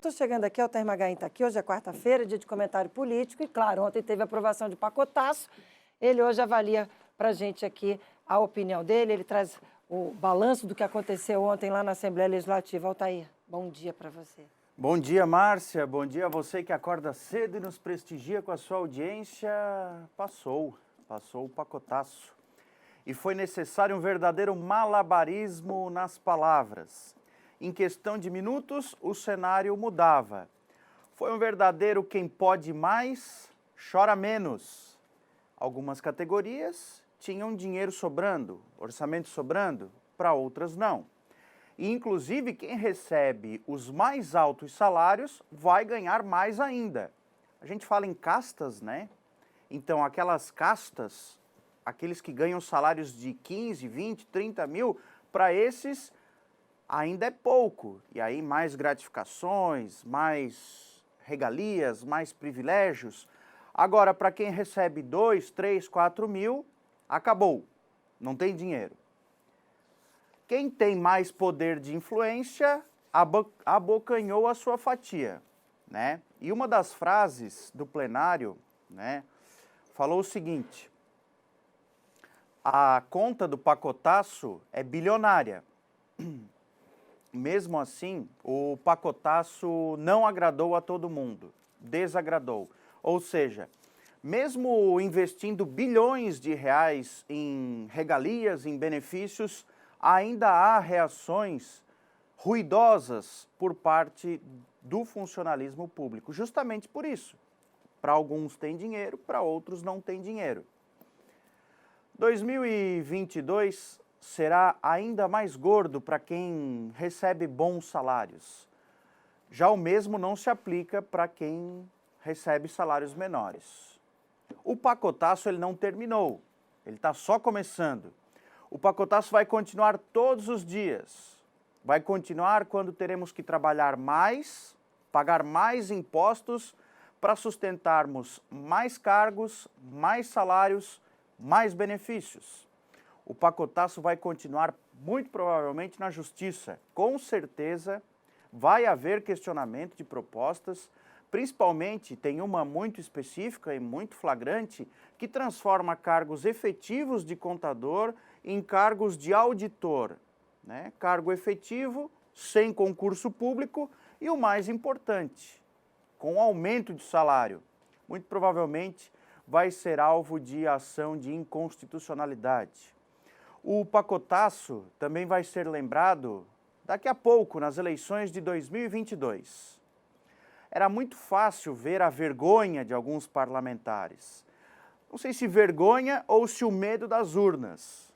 estou chegando aqui, o Altair Magain está aqui, hoje é quarta-feira, dia de comentário político, e claro, ontem teve a aprovação de pacotaço, ele hoje avalia para a gente aqui a opinião dele, ele traz o balanço do que aconteceu ontem lá na Assembleia Legislativa. Altair, bom dia para você. Bom dia, Márcia, bom dia a você que acorda cedo e nos prestigia com a sua audiência. Passou o pacotaço. E foi necessário um verdadeiro malabarismo nas palavras. Em questão de minutos, o cenário mudava. Foi um verdadeiro quem pode mais, chora menos. Algumas categorias tinham dinheiro sobrando, orçamento sobrando, para outras não. E, inclusive, quem recebe os mais altos salários vai ganhar mais ainda. A gente fala em castas, né? Então, aquelas castas, aqueles que ganham salários de 15, 20, 30 mil, para esses ainda é pouco. E aí mais gratificações, mais regalias, mais privilégios. Agora, para quem recebe 2, 3, 4 mil, acabou, não tem dinheiro. Quem tem mais poder de influência abocanhou a sua fatia, né? E uma das frases do plenário, né, falou o seguinte: a conta do pacotaço é bilionária. Mesmo assim, o pacotaço não agradou a todo mundo, desagradou. Ou seja, mesmo investindo bilhões de reais em regalias, em benefícios, ainda há reações ruidosas por parte do funcionalismo público. Justamente por isso. Para alguns tem dinheiro, para outros não tem dinheiro. 2022 será ainda mais gordo para quem recebe bons salários. Já o mesmo não se aplica para quem recebe salários menores. O pacotaço ele não terminou, ele está só começando. O pacotaço vai continuar todos os dias. Vai continuar quando teremos que trabalhar mais, pagar mais impostos para sustentarmos mais cargos, mais salários, mais benefícios. O pacotaço vai continuar muito provavelmente na justiça. Com certeza vai haver questionamento de propostas, principalmente tem uma muito específica e muito flagrante que transforma cargos efetivos de contador em cargos de auditor, né? Cargo efetivo, sem concurso público e o mais importante, com aumento de salário. Muito provavelmente vai ser alvo de ação de inconstitucionalidade. O pacotaço também vai ser lembrado daqui a pouco, nas eleições de 2022. Era muito fácil ver a vergonha de alguns parlamentares. Não sei se vergonha ou se o medo das urnas.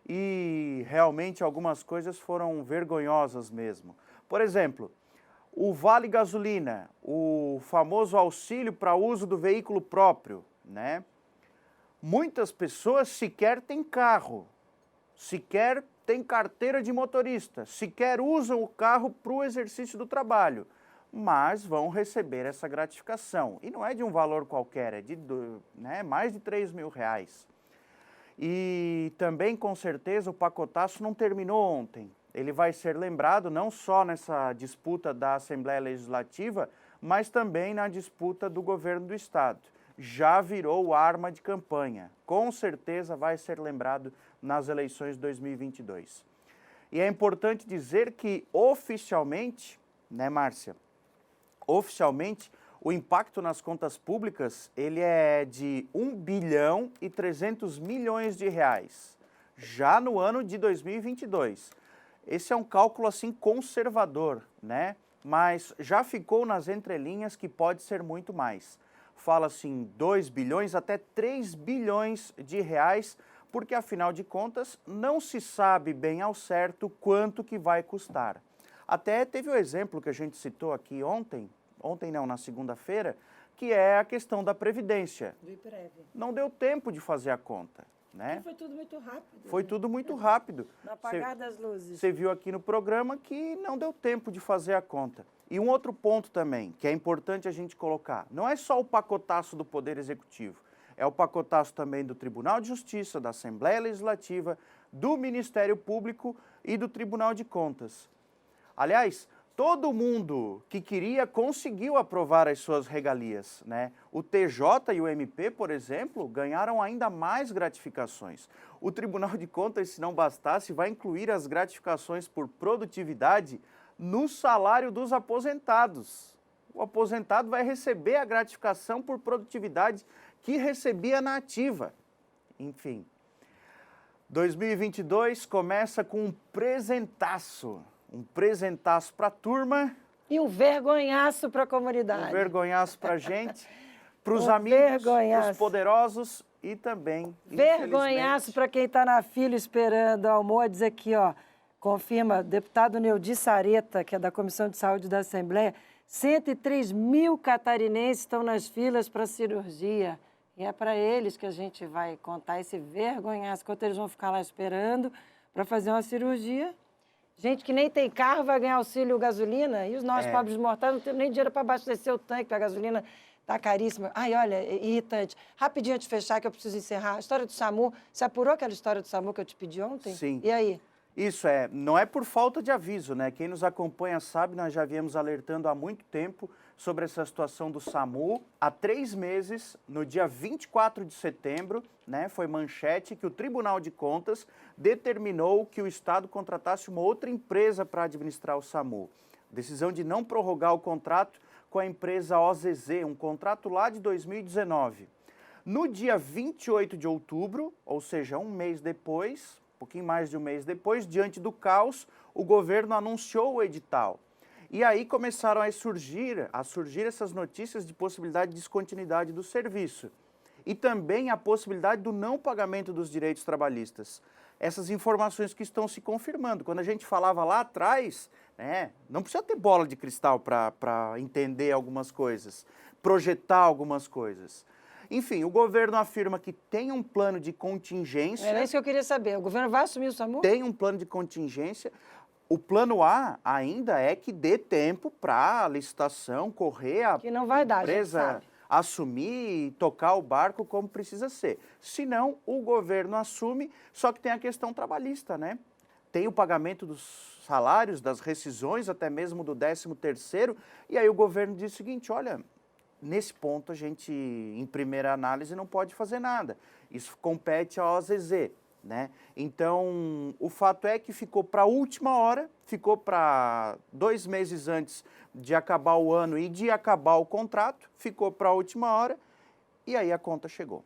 E realmente algumas coisas foram vergonhosas mesmo. Por exemplo, o Vale Gasolina, o famoso auxílio para uso do veículo próprio, né? Muitas pessoas sequer têm carro, sequer têm carteira de motorista, sequer usam o carro para o exercício do trabalho, mas vão receber essa gratificação. E não é de um valor qualquer, é de mais de 3 mil reais. E também, com certeza, o pacotaço não terminou ontem. Ele vai ser lembrado não só nessa disputa da Assembleia Legislativa, mas também na disputa do governo do Estado. Já virou arma de campanha. Com certeza vai ser lembrado nas eleições de 2022. E é importante dizer que oficialmente, né, Márcia? Oficialmente, o impacto nas contas públicas ele é de 1 bilhão e 300 milhões de reais, já no ano de 2022. Esse é um cálculo assim conservador, né? Mas já ficou nas entrelinhas que pode ser muito mais. Fala-se em 2 bilhões até 3 bilhões de reais, porque afinal de contas não se sabe bem ao certo quanto que vai custar. Até teve o exemplo que a gente citou aqui na segunda-feira, que é a questão da Previdência. Do IPREV. Não deu tempo de fazer a conta, né? Foi tudo muito rápido. Foi tudo muito rápido. No apagar das luzes. Você viu aqui no programa que não deu tempo de fazer a conta. E um outro ponto também, que é importante a gente colocar, não é só o pacotaço do Poder Executivo, é o pacotaço também do Tribunal de Justiça, da Assembleia Legislativa, do Ministério Público e do Tribunal de Contas. Aliás, todo mundo que queria conseguiu aprovar as suas regalias, né? O TJ e o MP, por exemplo, ganharam ainda mais gratificações. O Tribunal de Contas, se não bastasse, vai incluir as gratificações por produtividade no salário dos aposentados. O aposentado vai receber a gratificação por produtividade que recebia na ativa. Enfim, 2022 começa com um presentaço para a turma. E um vergonhaço para a comunidade. Um vergonhaço para a gente, para os amigos, para os poderosos e também, vergonhaço para quem está na fila esperando. A Almoa diz aqui, ó, confirma, deputado Neudi Sareta, que é da Comissão de Saúde da Assembleia, 103 mil catarinenses estão nas filas para cirurgia. E é para eles que a gente vai contar esse vergonhaço, enquanto eles vão ficar lá esperando para fazer uma cirurgia. Gente que nem tem carro vai ganhar auxílio gasolina, e os nossos pobres mortais não têm nem dinheiro para abastecer o tanque, porque a gasolina está caríssima. Ai, olha, irritante. Rapidinho antes de fechar, que eu preciso encerrar. A história do SAMU, você apurou aquela história do SAMU que eu te pedi ontem? Sim. E aí? Isso não é por falta de aviso, né? Quem nos acompanha sabe, nós já viemos alertando há muito tempo sobre essa situação do SAMU. Há 3 meses, no dia 24 de setembro, né, foi manchete que o Tribunal de Contas determinou que o Estado contratasse uma outra empresa para administrar o SAMU. Decisão de não prorrogar o contrato com a empresa OZZ, um contrato lá de 2019. No dia 28 de outubro, ou seja, um mês depois, um pouquinho mais de um mês depois, diante do caos, o governo anunciou o edital. E aí começaram a surgir essas notícias de possibilidade de descontinuidade do serviço. E também a possibilidade do não pagamento dos direitos trabalhistas. Essas informações que estão se confirmando. Quando a gente falava lá atrás, né, não precisa ter bola de cristal para entender algumas coisas, projetar algumas coisas. Enfim, o governo afirma que tem um plano de contingência. Era isso que eu queria saber. O governo vai assumir o SAMU? Tem um plano de contingência. O plano A ainda é que dê tempo para a licitação correr, a que não vai dar, empresa assumir e tocar o barco como precisa ser. Se não, o governo assume, só que tem a questão trabalhista, né? Tem o pagamento dos salários, das rescisões, até mesmo do 13º, e aí o governo diz o seguinte, olha, nesse ponto a gente, em primeira análise, não pode fazer nada. Isso compete à OZZ. Né? Então, o fato é que ficou para a última hora, ficou para 2 meses antes de acabar o ano e de acabar o contrato, ficou para a última hora e aí a conta chegou.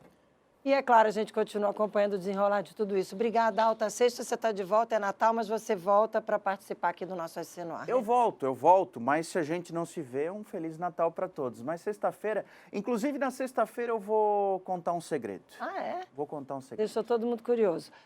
E é claro, a gente continua acompanhando o desenrolar de tudo isso. Obrigada, Alta. Sexta você está de volta, é Natal, mas você volta para participar aqui do nosso SC no Ar. Eu volto, mas se a gente não se vê, um Feliz Natal para todos. Mas sexta-feira, inclusive na sexta-feira eu vou contar um segredo. Ah, é? Vou contar um segredo. Deixou todo mundo curioso.